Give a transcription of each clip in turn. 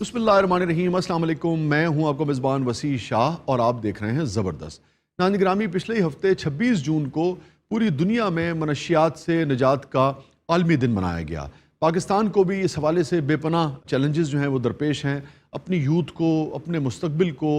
बिस्मिल्लाहिर्रहमानिर्रहीम। अस्सलाम वालेकुम। मैं हूं आपका मेज़बान वसी शाह और आप देख रहे हैं ज़बरदस्त। नाज़रीन ग्रामी, पिछले ही हफ्ते 26 जून को पूरी दुनिया में मनशियात से निजात का आलमी दिन मनाया गया। पाकिस्तान को भी इस हवाले से बेपनाह चैलेंजेस जो हैं वो दरपेश हैं। अपनी यूथ को, अपने मुस्तकबिल को,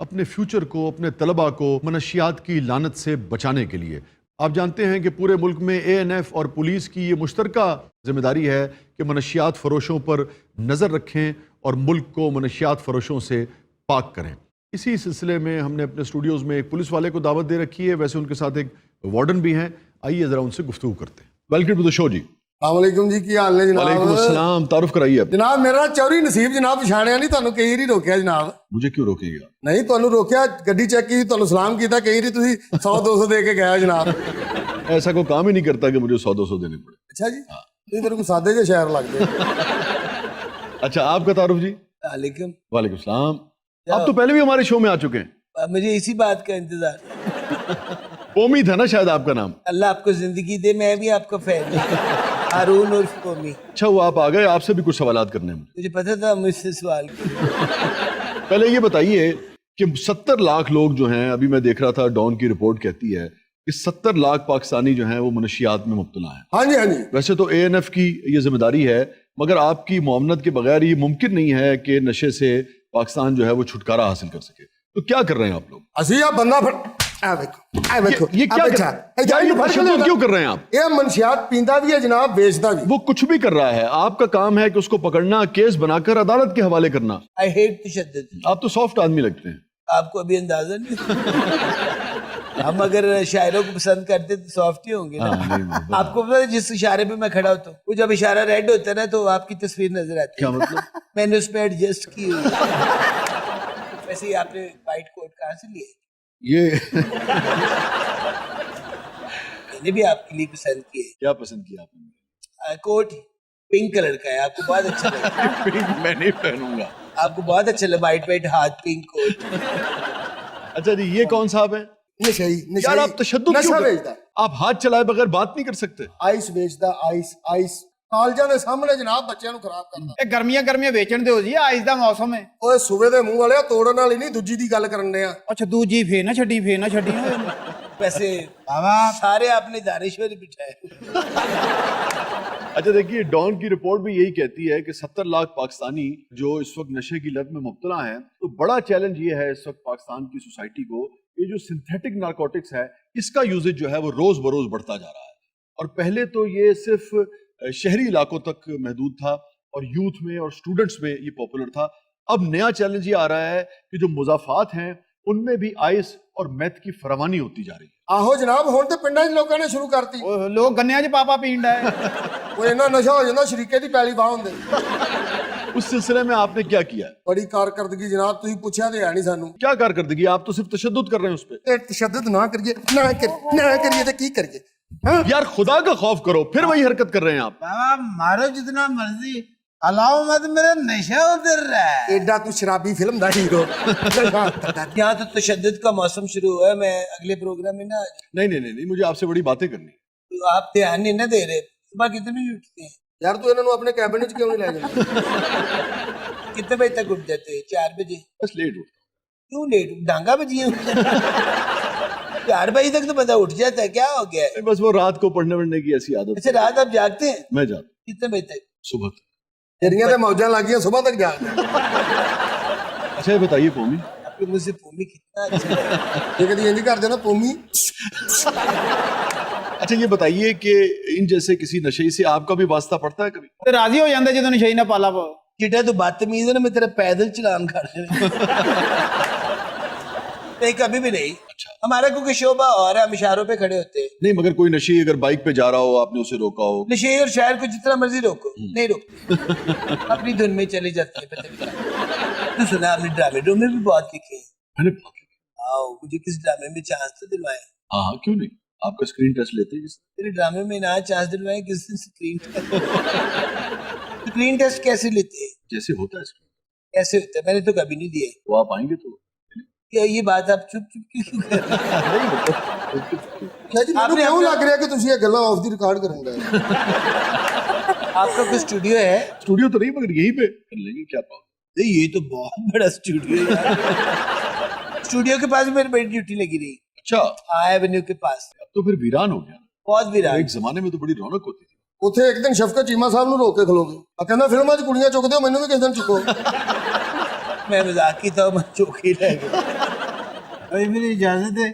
अपने फ्यूचर को, अपने तलबा को मनशियात की लानत से बचाने के लिए आप जानते हैं कि पूरे मुल्क में ANF और पुलिस की ये मुश्तरका ज़िम्मेदारी है कि मनशियात फ़रोशों पर नज़र रखें और मुल्क को मनशियात फ़रोशों से पाक करें। इसी सिलसिले में हमने अपने स्टूडियोज़ में एक पुलिस वाले को दावत दे रखी है। वैसे उनके साथ एक वार्डन भी हैं। आइए ज़रा उनसे गुफ्तगू करते हैं। वेलकम टू द शो जी। वालेकुम जी, की हाल ने जनाब? वालेकुम अस्सलाम। तारुफ कराइए आप। जनाब मेरा चौरी नसीब जनाब, पछाणिया नहीं ਤੁਹਾਨੂੰ ਕਈ ਵਾਰੀ ਰੋਕਿਆ ਜਨਾਬ। मुझे क्यों रोकेगा? ਨਹੀਂ ਤੁਹਾਨੂੰ ਰੋਕਿਆ, ਗੱਡੀ ਚੈੱਕ की ਤੁਹਾਨੂੰ ਸਲਾਮ ਕੀਤਾ, ਕਈ ਵਾਰੀ ਤੁਸੀਂ 100-200 ਦੇ ਕੇ ਗਏ ਜਨਾਬ। ऐसा कोई काम ही नहीं करता कि मुझे 100-200 देने पड़े। अच्छा जी, ਤੁਸੀਂ तेरे को सादे जे शहर लगते। अच्छा, आपका तारुफ जी? वालेकुम। वालेकुम सलाम। आप तो पहले भी हमारे शो में आ चुके हैं। मुझे इसी बात का इंतजार। पोमी था ना शायद आपका नाम? अल्लाह आपको जिंदगी दे, मैं भी आपका फैन हूं। हारून उर्फ पोमी। अच्छा हुआ आप आ गए, आपसे भी कुछ सवालात करने हैं मुझे पता था मुझसे सवाल पहले ये बताइए कि 70 लाख लोग जो हैं, अभी मैं देख रहा था डॉन की रिपोर्ट कहती है कि 70 लाख पाकिस्तानी जो हैं वो मनशियात में मुब्तला हैं। हाँ जी, हाँ जी। वैसे तो ANF की ये जिम्मेदारी है, मगर आपकी मुआवनत के बगैर ये मुमकिन नहीं है कि नशे से पाकिस्तान जो है वो छुटकारा हासिल कर सके। तो क्या कर रहे हैं आप लोग? ਅਸੀਂ ਆ ਬੰਦਾ ਫੜ ਆ ਵੇਖੋ ये क्या कर क्यों कर रहे हैं आप? ਇਹ ਮਨਸ਼ਿਆਤ ਪੀਂਦਾ ਵੀ ਹੈ ਜਨਾਬ, ਵੇਚਦਾ भी। वो कुछ भी कर रहा है, आपका काम है कि उसको पकड़ना, केस बनाकर अदालत के हवाले करना। आई हेट तशद्दुद। आप तो सॉफ्ट आदमी लगते हैं। आपको अभी अंदाजा नहीं। हम अगर शायरों को पसंद करते तो सॉफ्ट ही होंगे ना। आपको पता है जिस इशारे पे मैं खड़ा होता हूँ, वो जब इशारा रेड होता है ना तो आपकी तस्वीर नजर आती है। क्या मतलब? मैंने उस पर एडजस्ट की हुई है। वैसे ही आपने व्हाइट कोट कहाँ से लिए? ये मैंने भी आपके लिए पसंद किए। क्या पसंद किया आपने? कोट पिंक कलर का है, आपको बहुत अच्छा लगा। मैं नहीं पहनूंगा। आपको बहुत अच्छा लगा, वाइट वाइट हाथ पिंक कोट। अच्छा जी, ये कौन साहब है? ਨਸ਼ਈ यार आप तशद्दुद क्यों ਨਸ਼ਾ कर- ਵੇਚਦਾ, आप हाथ चलाए बगैर बात नहीं कर सकते। ਆਈਸ ਵੇਚਦਾ, ਆਈਸ ਕਾਲਜਾਂ ਦੇ ਸਾਹਮਣੇ ਜਨਾਬ ਬੱਚਿਆਂ ਨੂੰ ਖਰਾਬ ਕਰਦਾ। ਇਹ ਗਰਮੀਆਂ ਵੇਚਣ ਦਿਓ ਜੀ, ਆਇਸ ਦਾ ਮੌਸਮ ਹੈ। ਓਏ ਸੂਬੇ ਦੇ ਮੂੰਹ ਵਾਲਿਆ, ਤੋੜਨ ਵਾਲੀ ਨਹੀਂ ਦੂਜੀ ਦੀ ਗੱਲ ਕਰਨ ਦੇ ਆ। ਅੱਛਾ ਦੂਜੀ ਫੇਰ ਨਾ ਛੱਡੀ वैसे बाबा सारे आपने दानेश्वरी बिठाए। अच्छा देखिए, डॉन की रिपोर्ट भी यही कहती है कि 70 लाख पाकिस्तानी जो इस वक्त नशे की लत में मुब्तला हैं। तो बड़ा चैलेंज ये है इस वक्त पाकिस्तान की सोसाइटी को, ये जो सिंथेटिक नारकोटिक्स है इसका यूजेज जो है वो रोज बरोज बढ़ता जा रहा है। और पहले तो ये सिर्फ शहरी इलाकों तक महदूद था और यूथ में और स्टूडेंट्स में ये पॉपुलर था। अब नया चैलेंज ये आ रहा है कि जो मुजाफात हैं उनमें भी आइस और मैथ की फरावानी होती जा रही है। ਆਹੋ ਜਨਾਬ, ਹੁਣ ਤੇ ਪਿੰਡਾਂ 'ਚ ਲੋਕਾਂ ਨੇ ਸ਼ੁਰੂ ਕਰਤੀ। ਲੋਕ ਗੰਨਿਆਂ 'ਚ ਪਾਪਾ ਪੀਂਦਾ ਹੈ। ਓਏ ਇੰਨਾ ਨਸ਼ਾ ਹੋ ਜਾਂਦਾ ਸ਼ਰੀਕੇ ਦੀ ਪੈਲੀ ਬਾਹ ਹੁੰਦੇ। उस सिलसिले में आपने क्या किया है? ਬੜੀ ਕਾਰਕਰਦਗੀ ਜਨਾਬ, ਤੁਸੀਂ ਪੁੱਛਿਆ ਤੇ ਹੈ ਨਹੀਂ ਸਾਨੂੰ। क्या कारकर्दगी? आप तो सिर्फ तशद्दुद कर रहे हैं उस पर। ਤੇ ਤਸ਼ੱਦਦ ਨਾ ਕਰੀਏ ਤੇ ਕੀ ਕਰੀਏ? यार खुदा का खौफ करो, फिर वही हरकत कर रहे हैं आप। बाबा मारो जितना मर्जी, अलाओ मत, मेरा नशा उतर रहा है। ਐਡਾ ਤੂੰ ਸ਼ਰਾਬੀ ਫਿਲਮ ਦਾ ਹੀਰੋ। यहाँ तो तशद्दुद का मौसम शुरू हुआ है। मैं अगले प्रोग्राम में ना, नहीं, मुझे आपसे बड़ी बातें करनी है। तो आप ध्यान नहीं ना दे रहे। सुबह कितने बजे उठते हैं? ਯਾਰ ਤੂੰ ਇਹਨਾਂ ਨੂੰ ਆਪਣੇ ਕੈਬਿਨ 'ਚ ਕਿਉਂ ਨਹੀਂ ਲੈ ਜਾਂਦਾ? कितने बजे तक उठ जाते हैं? 4 बजे। बस लेट उठता क्यों लेट? डांगा बजी है। 4 बजे तक तो बंदा उठ जाता है, क्या हो गया है? हूँ। बस वो रात को पढ़ने वढ़ने की ऐसी आदत। अच्छा, रात आप जागते हैं? मैं जाता कितने बजे तक? सुबह तक। ਤੇਰੀਆਂ ਤੇ ਮੌਜਾਂ ਲੱਗੀਆਂ, ਸਵੇਰ ਤੱਕ ਜਾਗਦਾ। अच्छा ये बताइए पोमी, आपके मुझसे भूमि कितना अच्छा है। ਜੇ ਕਦੀ ਇੰਜ ਕਰ ਦੇਣਾ ਪੋਮੀ। अच्छा ये बताइए कि इन जैसे किसी नशे से आपका भी वास्ता पड़ता है कभी? ਤੇ ਰਾਜ਼ੀ ਹੋ ਜਾਂਦੇ ਜਦੋਂ ਨਸ਼ਈ ਨਾ ਪਾਲਾ ਪਾਓ। चिटा तो बदतमीज है ना, मैं तेरा पैदल चलान कर नहीं, कभी भी नहीं। अच्छा। हमारा क्योंकि शोभा और है, हम इशारों पे खड़े होते हैं। नहीं, मगर कोई नशे अगर बाइक पे जा रहा हो, आपने उसे रोका हो? नशे और शायर को जितना मर्जी रोको, नहीं रोकते। अपनी धुन में चले जाते हैं। पता नहीं तो सुना आपने, ड्रामे भी बहुत लिखे हैं। मैंने बहुत लिखा। आओ, मुझे किस ड्रामे में चांस तो दिलवाए। हाँ, क्यों नहीं, आपका स्क्रीन टेस्ट लेते हैं किसी? तेरे ड्रामे में ना चांस दिलवाए, किस दिन स्क्रीन टेस्ट कैसे लेते हैं? जैसे होता है स्क्रीन। कैसे होता है? मैंने तो कभी नहीं दिया। तो आप आएंगे तो क्या ये बात आप चुप क्यों कर रहे हैं? ਮੈਨੂੰ ਕਿਉਂ ਲੱਗ ਰਿਹਾ ਕਿ ਤੁਸੀਂ ਇਹ ਗੱਲਾਂ ਆਫ ਦੀ ਰਿਕਾਰਡ ਕਰੋਗੇ? आपका कोई स्टूडियो है? स्टूडियो तो नहीं, मगर यहीं पे कर लेंगे, क्या पाओ। ये तो बहुत बड़ा स्टूडियो है। स्टूडियो के पास मेरी बड़ी ड्यूटी लगी रही। अच्छा, हाँ, एवेन्यू के पास। अब तो फिर वीरान हो गया। बहुत विराट। एक जमाने में तो बड़ी रौनक होती थी। ਉੱਥੇ ਇੱਕ ਦਿਨ ਸ਼ਫਕਤ ਚੀਮਾ ਸਾਹਿਬ ਨੂੰ ਰੋਕ ਕੇ ਖਲੋਗੇ ਆ ਕਹਿੰਦਾ ਫਿਲਮਾਂ 'ਚ ਕੁੜੀਆਂ ਚੁੱਕਦੇ ਹੋ ਮੈਨੂੰ ਵੀ ਕਿਸੇ ਦਿਨ ਚੁੱਕੋ मैं मजाक की था, मैं चौकी रह गया। भाई मेरी इजाजत है।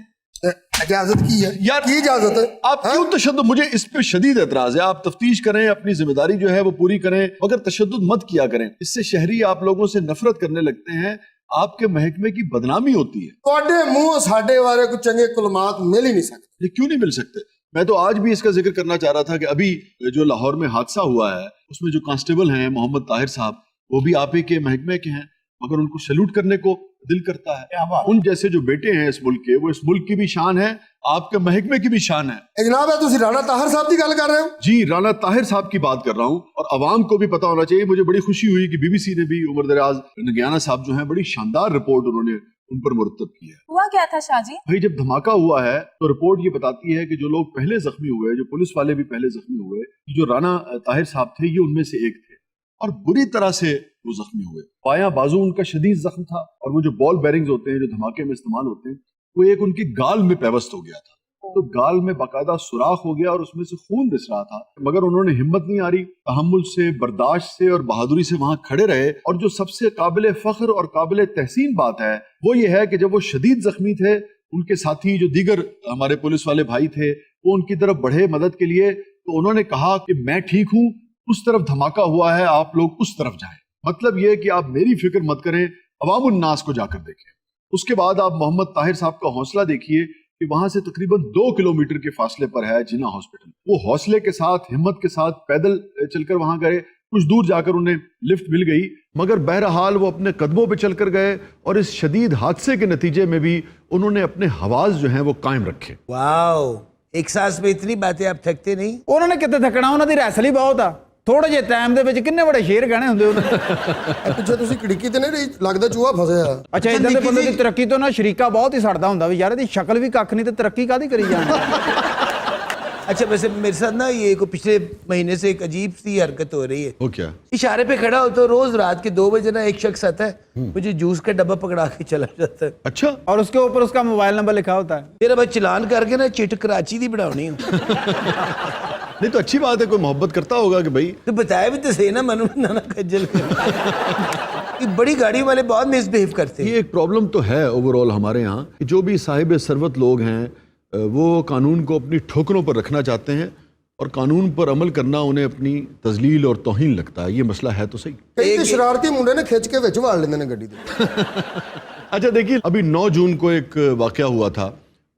इजाजत की है यार, की इजाजत है आप क्यों तशद्दुद, मुझे इस पे शदीद एतराज है। आप तफ्तीश करें, अपनी जिम्मेदारी जो है वो पूरी करें, मगर तशद्दुद मत किया करें। इससे शहरी आप लोगों से नफरत करने लगते हैं, आपके महकमे की बदनामी होती है। ਤੁਹਾਡੇ ਮੂੰਹ ਸਾਡੇ ਬਾਰੇ ਕੋਈ ਚੰਗੇ ਕੁਲਮਾਤ ਮਿਲ ਹੀ ਨਹੀਂ ਸਕਦੇ। ये क्यों नहीं मिल सकते? मैं तो आज भी इसका जिक्र करना चाह रहा था कि अभी जो लाहौर में हादसा हुआ है उसमें जो कांस्टेबल हैं मोहम्मद ताहिर साहब, वो भी आप ही के महकमे के हैं, मगर उनको सैल्यूट करने को दिल करता है। उन जैसे जो बेटे हैं इस मुल्क के, वो इस मुल्क की भी शान है, आपके महकमे की भी शान है। ਇਹ ਜਨਾਬ ਹੈ ਤੁਸੀਂ ਰਾਣਾ ਤਾਹਿਰ ਸਾਹਿਬ ਦੀ ਗੱਲ ਕਰ ਰਹੇ ਹੋ? जी, राना ताहिर साहब की बात कर रहा हूँ, और अवाम को भी पता होना चाहिए। मुझे बड़ी खुशी हुई कि बीबीसी ने भी उमर दराज नगियाना साहब जो हैं, बड़ी शानदार रिपोर्ट उन्होंने उन पर मुरतब की है। हुआ क्या था शाहजी? भाई, जब धमाका हुआ है तो रिपोर्ट ये बताती है कि जो लोग पहले जख्मी हुए, जो पुलिस वाले भी पहले जख्मी हुए, जो राना ताहिर साहब थे, ये उनमें से एक थे, और बुरी तरह से वो जख्मी हुए। बायां बाजू उनका शदीद जख्म था, और वो जो बॉल बेरिंग्स होते हैं जो धमाके में इस्तेमाल होते हैं, वो एक उनकी गाल में पेवस्त हो गया था। तो गाल में बाकायदा सुराख हो गया और उसमें से खून रिस रहा था, मगर उन्होंने हिम्मत नहीं हारी, तहम्मुल से, बर्दाश्त से और बहादुरी से वहां खड़े रहे। और जो सबसे काबिल फख्र और काबिल तहसीन बात है वो ये है कि जब वो शदीद जख्मी थे, उनके साथी जो दीगर हमारे पुलिस वाले भाई थे, वो उनकी तरफ बढ़े मदद के लिए, तो उन्होंने कहा कि मैं ठीक हूं, उस तरफ धमाका हुआ है, आप लोग उस तरफ जाएं। मतलब ये कि आप मेरी फिक्र मत करें, अवामुन नास को जाकर देखें। उसके बाद आप मोहम्मद ताहिर साहब का हौसला देखिए कि वहां से तकरीबन 2 किलोमीटर के फासले पर है जिन्ना हॉस्पिटल। वो हौसले के साथ, हिम्मत के साथ पैदल चलकर वहां गए। कुछ दूर जाकर उन्हें लिफ्ट मिल गई, मगर बहरहाल वो अपने कदमों पे चलकर गए, और इस शदीद हादसे के नतीजे में भी उन्होंने अपने हवास जो हैं वो कायम रखे। वाओ, एक सांस में इतनी बातें, आप थकते नहीं? ਉਹਨਾਂ ਨੇ ਕਿੱਥੇ ਥੱਕਣਾ, ਉਹਨਾਂ ਦੀ ਰੈਸਲ ਹੀ ਬਹੁਤ ਆ। ਥੋੜੇ ਜਿਹੇ ਟਾਈਮ ਦੇ ਵਿੱਚ ਕਿੰਨੇ ਬੜੇ ਸ਼ੇਰ ਗਹਿਣੇ ਹੁੰਦੇ ਉਹਨਾਂ ਦੇ। ਇਹ ਪਿੱਛੇ ਤੁਸੀਂ ਖਿੜਕੀ ਤੇ ਨਹੀਂ ਰਹੀ, ਲੱਗਦਾ ਚੂਹਾ ਫਸਿਆ। ਅੱਛਾ, ਇਦਾਂ ਦੇ ਬੰਦੇ ਦੀ ਤਰੱਕੀ ਤੋਂ ਨਾ ਸ਼ਰੀਕਾ ਬਹੁਤ ਹੀ ਸੜਦਾ ਹੁੰਦਾ ਵੀ ਯਾਰ ਇਹਦੀ ਸ਼ਕਲ ਵੀ ਕੱਖ ਨਹੀਂ ਤੇ ਤਰੱਕੀ ਕਾਹਦੀ ਕਰੀ ਜਾਣੀ। अच्छा, वैसे मेरे साथ ना ये को पिछले महीने से एक अजीब सी हरकत हो रही है। वो क्या? इशारे पे खड़ा हो तो रोज रात के 2 बजे ना एक शख्स आता है, मुझे जूस का डब्बा पकड़ा के चला जाता है। अच्छा, और उसके ऊपर उसका मोबाइल नंबर लिखा होता है। तेरा भाई चलान करके ना चिट कराची दी बढ़ानी हो। नहीं तो अच्छी बात है, कोई मोहब्बत करता होगा कि भाई। तो बताया भी तो सही ना, मनु ना खज्जल ये बड़ी गाड़ी वाले बहुत मिसबिहेव करते हैं। ये एक प्रॉब्लम तो है ओवरऑल हमारे यहाँ कि जो भी साहिब सरवत लोग हैं वो कानून को अपनी ठोकरों पर रखना चाहते हैं, और कानून पर अमल करना उन्हें अपनी तजलील और तौहीन लगता है। ये मसला है तो सही। ਕਈ ਤੇ ਸ਼ਰਾਰਤੀ ਮੁੰਡੇ ਨੇ ਖਿੱਚ ਕੇ ਵਿੱਚ ਵਾੜ ਲੈਂਦੇ ਨੇ ਗੱਡੀ ਦੇ। अच्छा देखिए, अभी 9 जून को एक वाकया हुआ था,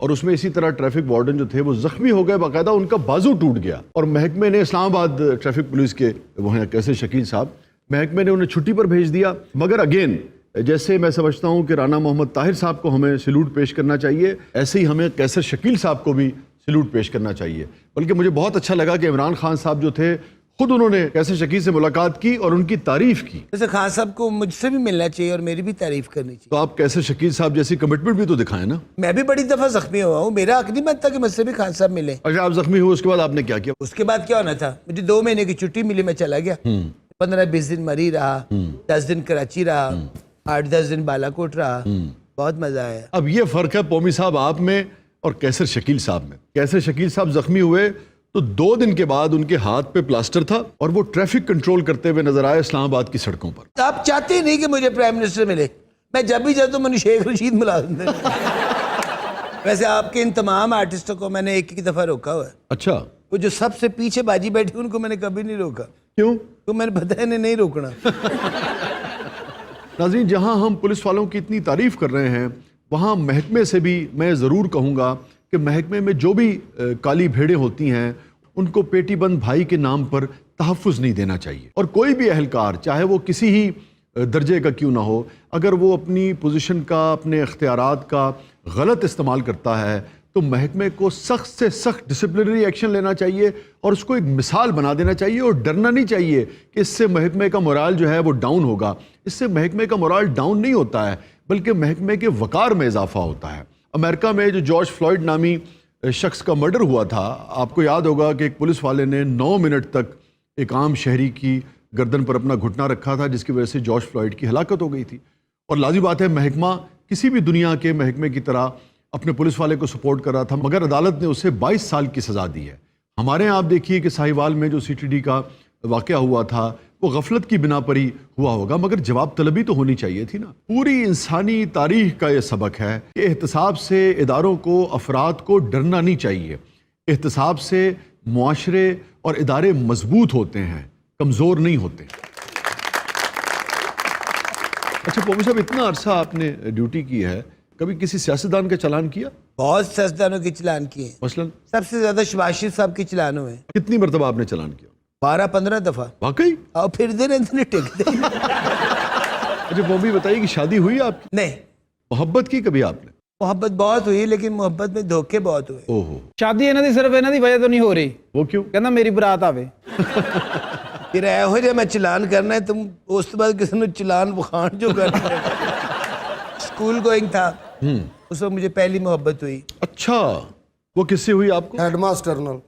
और उसमें इसी तरह ट्रैफिक वार्डन जो थे वो जख्मी हो गए, बाकायदा उनका बाजू टूट गया, और महकमे ने, इस्लामाबाद ट्रैफिक पुलिस के वो हैं कैसर शकील साहब, महकमे ने उन्हें छुट्टी पर भेज दिया। मगर अगेन, जैसे मैं समझता हूँ कि राना मोहम्मद ताहिर साहब को हमें सैल्यूट पेश करना चाहिए, ऐसे ही हमें कैसर शकील साहब को भी सैल्यूट पेश करना चाहिए। बल्कि मुझे बहुत अच्छा लगा कि इमरान खान साहब जो थे, खुद उन्होंने कैसर शकील से मुलाकात की और उनकी तारीफ की। वैसे खान साहब को मुझसे भी मिलना चाहिए और मेरी भी तारीफ करनी चाहिए। तो आप कैसर शकील साहब जैसी कमिटमेंट भी तो दिखाएं ना। मैं भी बड़ी दफा जख्मी हुआ हूँ, मेरा हक नहीं बनता कि मुझसे भी खान साहब मिले। अच्छा, आप जख्मी हुए, उसके बाद आपने क्या किया? उसके बाद क्या होना था, मुझे 2 महीने की छुट्टी मिली, मैं चला गया। 15-20 दिन मरी रहा, 10 दिन कराची रहा, 8-10 दिन बालाकोट रहा, बहुत मजा आया। अब ये फर्क है पौमी साहब आप में और कैसर शकील साहब में। कैसर शकील साहब जख्मी हुए तो 2 दिन के बाद उनके हाथ पे प्लास्टर था, और वो ट्रैफिक कंट्रोल करते हुए नजर आए इस्लामाबाद की सड़कों पर। तो आप चाहते ही नहीं कि मुझे प्राइम मिनिस्टर मिले, मैं जब भी जाता हूँ मुझे शेख रशीद मुलाजिम दे। वैसे आपके इन तमाम आर्टिस्टों को मैंने एक दफा रोका हुआ है। अच्छा, वो जो सबसे पीछे बाजी बैठी उनको मैंने कभी नहीं रोका। क्यों? तो मैंने पता है नहीं रोकना। नाज़रीन, जहां हम पुलिस वालों की इतनी तारीफ कर रहे हैं, वहां महकमे से भी मैं ज़रूर कहूँगा कि महकमे में जो भी काली भेड़ें होती हैं उनको पेटीबंद भाई के नाम पर तहफ़्फ़ुज़ नहीं देना चाहिए। और कोई भी अहलकार, चाहे वो किसी ही दर्जे का क्यों ना हो, अगर वो अपनी पोजीशन का, अपने इख्तियारात का गलत इस्तेमाल करता है तो महकमे को सख्त से सख्त डिसिप्लिनरी एक्शन लेना चाहिए, और उसको एक मिसाल बना देना चाहिए, और डरना नहीं चाहिए कि इससे महकमे का मोराल जो है वो डाउन होगा। इससे महकमे का मोराल डाउन नहीं होता है, बल्कि महकमे के वक़ार में इजाफा होता है। अमेरिका में जो जॉर्ज फ्लॉयड नामी शख्स का मर्डर हुआ था, आपको याद होगा कि एक पुलिस वाले ने 9 मिनट तक एक आम शहरी की गर्दन पर अपना घुटना रखा था, जिसकी वजह से जॉर्ज फ्लॉयड की हलाकत हो गई थी। और लाज़मी बात है, महकमा किसी भी दुनिया के महकमे की तरह अपने पुलिस वाले को सपोर्ट कर रहा था, मगर अदालत ने उसे 22 साल की सज़ा दी है। हमारे यहाँ आप देखिए कि साहिवाल में जो CTD का वाक़या हुआ था वो गफलत की बिना पर ही हुआ होगा, मगर जवाब तलबी तो होनी चाहिए थी ना। पूरी इंसानी तारीख का ये सबक है कि एहतसाब से इदारों को, अफराद को डरना नहीं चाहिए। एहतसाब से मुआशरे और इदारे मजबूत होते हैं, कमज़ोर नहीं होते। अच्छा पप्पू साहब, इतना अरसा आपने ड्यूटी की है, कभी किसी सियासतदान का चालान किया? बहुत सियासतदानों के चलान किए, मसलन सबसे ज्यादा शहबाज शरीफ साहब के चलान हुए, कितनी मरतबा आपने चालान किया? 12-15 दफा। वाकई? और फिर दिन टिकते अच्छा बॉबी बताइए कि शादी हुई आपकी? नहीं, मोहब्बत की कभी आपने? मोहब्बत बहुत हुई, लेकिन मोहब्बत में धोखे बहुत हुए। ओहो, ਸ਼ਾਦੀ ਇਹਨਾਂ ਦੀ ਸਿਰਫ ਇਹਨਾਂ ਦੀ ਵਜ੍ਹਾ ਤੋਂ ਨਹੀਂ ਹੋ ਰਹੀ, वो क्यों? ਕਹਿੰਦਾ ਮੇਰੀ ਬਰਾਤ ਆਵੇ। फिर ਇਹੋ ਜਿਹਾ ਮੈਂ ਚਲਾਨ ਕਰਨਾ ਹੈ, तुम ਉਸ ਤੋਂ ਬਾਅਦ ਕਿਸੇ ਨੂੰ ਚਲਾਨ ਵਿਖਾਣ ਜੋ करना है। स्कूल गोइंग था, उस वक्त मुझे पहली मोहब्बत हुई। अच्छा, वो किससे हुई आपको? हेडमास्टर नाल।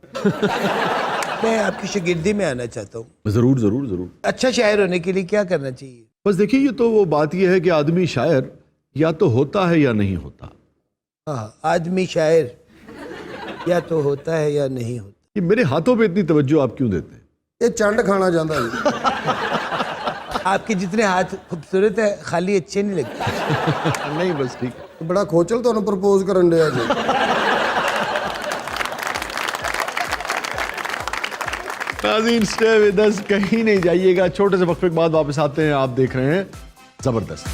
मैं आपकी शागिर्दी में आना चाहता हूँ। जरूर जरूर जरूर। अच्छा शायर होने के लिए क्या करना चाहिए? बस देखिए, ये तो वो बात ये है कि आदमी शायर या तो होता है या नहीं होता। हाँ, आदमी शायर या तो होता है या नहीं होता। ये मेरे हाथों पे इतनी तवज्जो आप क्यों देते हैं? ਇਹ ਚੰਡ ਖਾਣਾ ਚਾਹੁੰਦਾ ਜੀ। आपके जितने हाथ खूबसूरत है, खाली अच्छे नहीं लगते। नहीं बस ठीक है। ਬੜਾ ਖੋਚਲ ਤੁਹਾਨੂੰ ਪ੍ਰਪੋਜ਼ ਕਰਨ ਡਿਆ ਜੀ। नाज़रीन, स्टे विद अस, कहीं नहीं जाइएगा। छोटे से वक्फे के बाद वापस आते हैं। आप देख रहे हैं जबरदस्त।